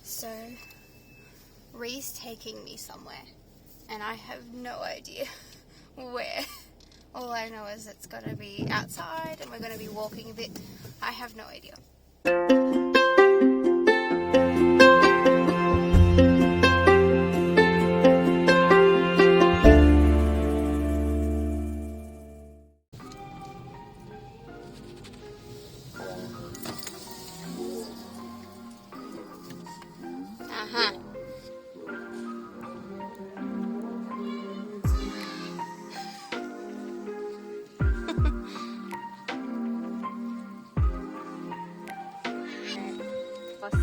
So, Ree's taking me somewhere, and I have no idea where. All I know is it's going to be outside, and we're going to be walking a bit. I have no idea.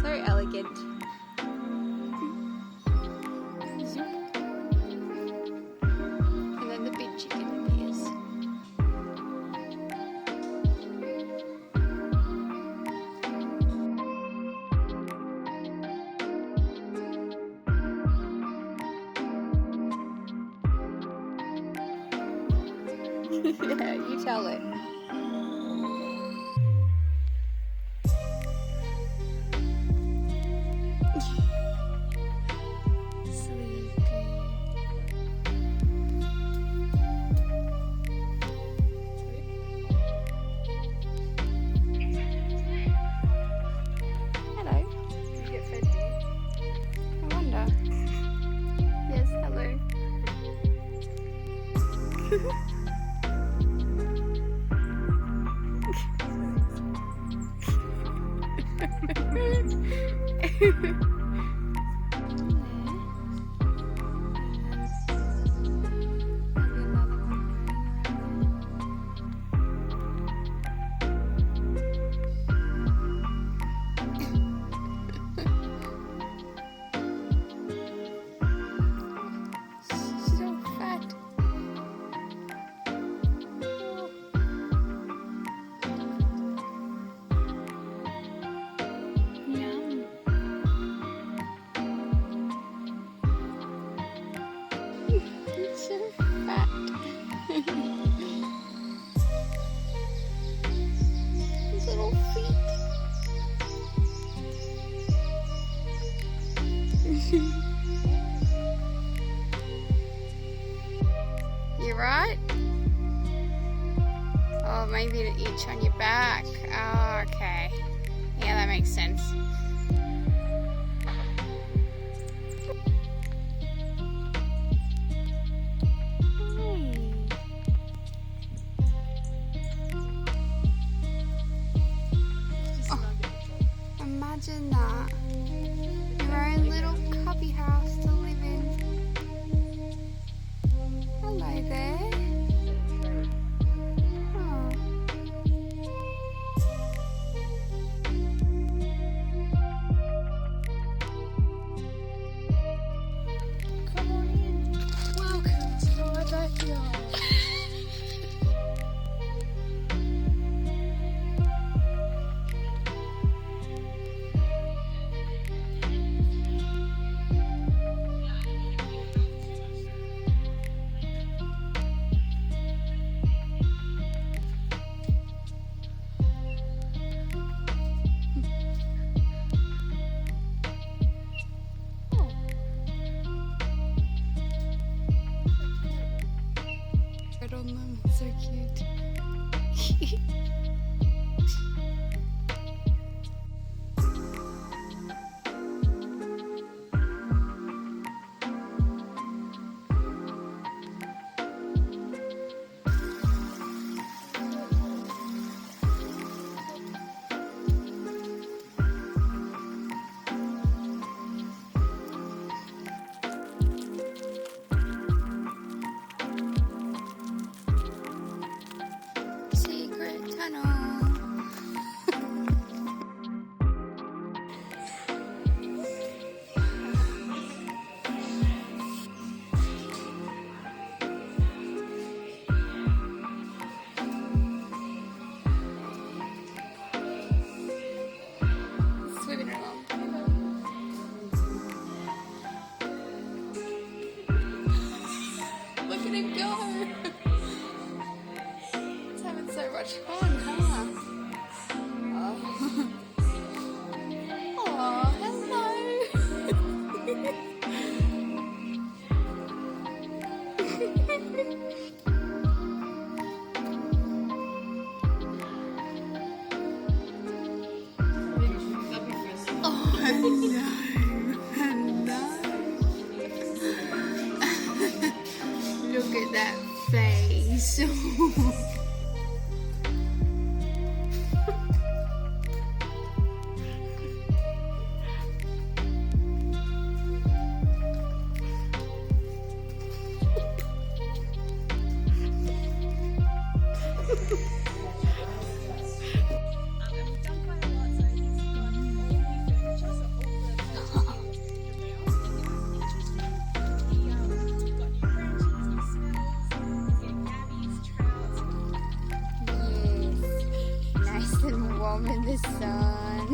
So elegant. And then the big chicken appears. Yeah, you tell it. You right? Oh, maybe to itch on your back. Oh, okay. Yeah, that makes sense. Oh, imagine that. Your own little cubby house to live in. Hello there. Oh. Hello. Look at that face. Warm in the sun.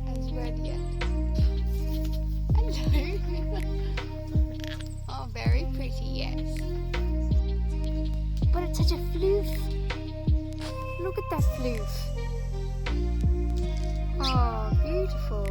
As red yet. Hello. Oh, very pretty, yes. But it's such a floof. Look at that floof. Oh, beautiful.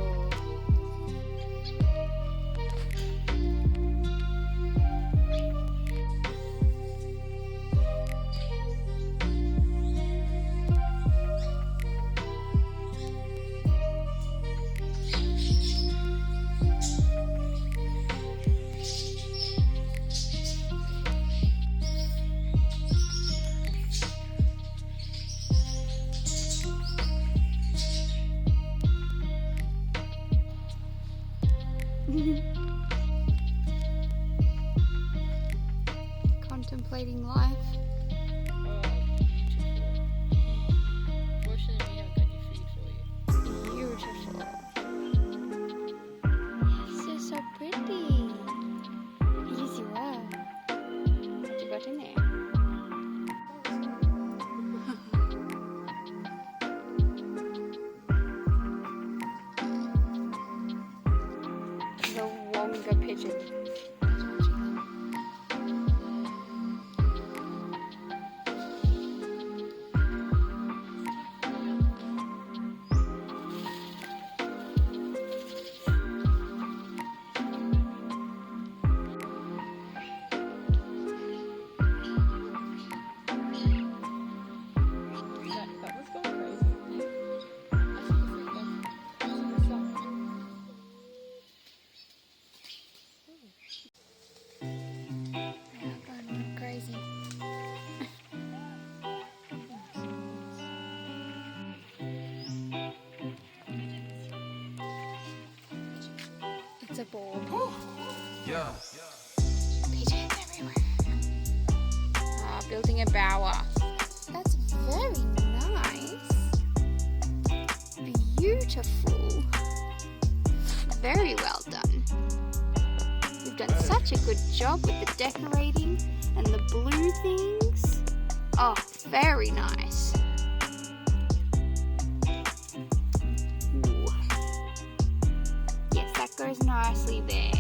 Contemplating life. Fortunately, we haven't got your food for you. Beautiful. Yes, you're so pretty. Yes, you are. What you got in there? The Wonga pigeon. That was going crazy. I should have freaked them. Going crazy. It's a ball. Yeah. Pigeons everywhere. Building a bower. That's very nice. Beautiful. Very well done. You've done such a good job with the decorating and the blue things. Oh, very nice. Ooh. Yes, that goes nicely there.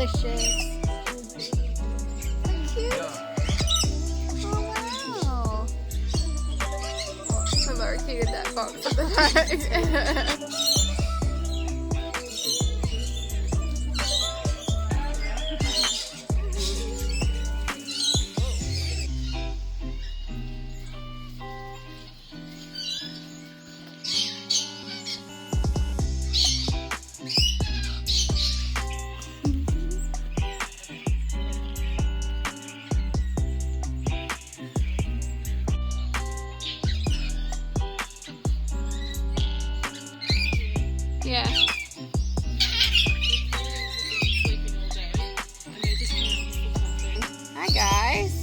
delicious. So cute. Oh wow. I'm located that box at the back. Yeah. Hi guys.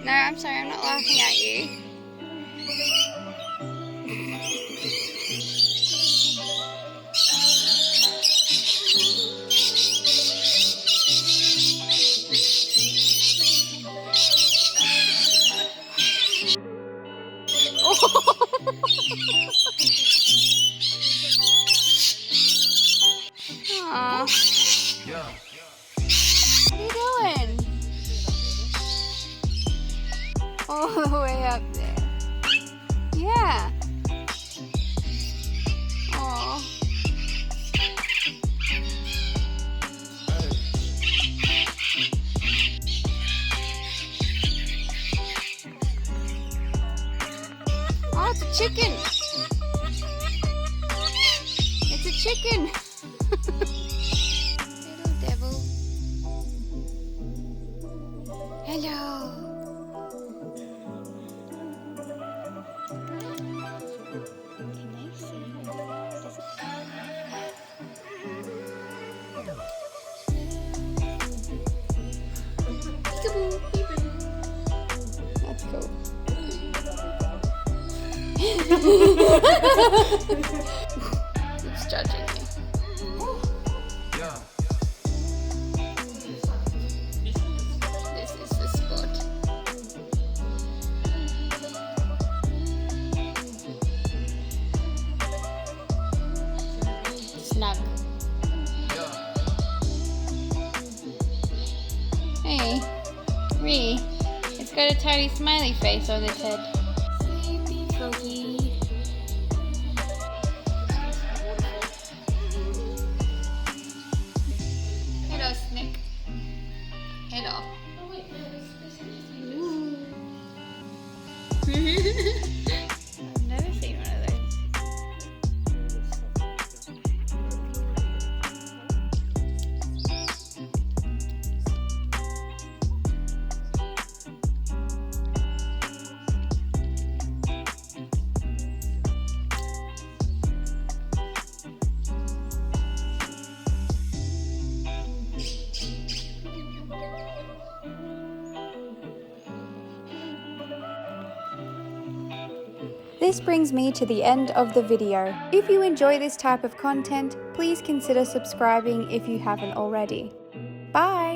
No, I'm sorry, I'm not laughing at you. Aww. What are you doing? All the way up there. Yeah. Aww. Oh, it's a chicken. It's a chicken. Little devil. Hello. Can they see you? Peekaboo, peekaboo. That's cool. It's judging me. This is the spot. Snug. Hey, Ree. It's got a tiny smiley face on its head. Sleepy froggy. Hello, Snick. Hello. I've never seen one of those. This brings me to the end of the video. If you enjoy this type of content, please consider subscribing if you haven't already. Bye!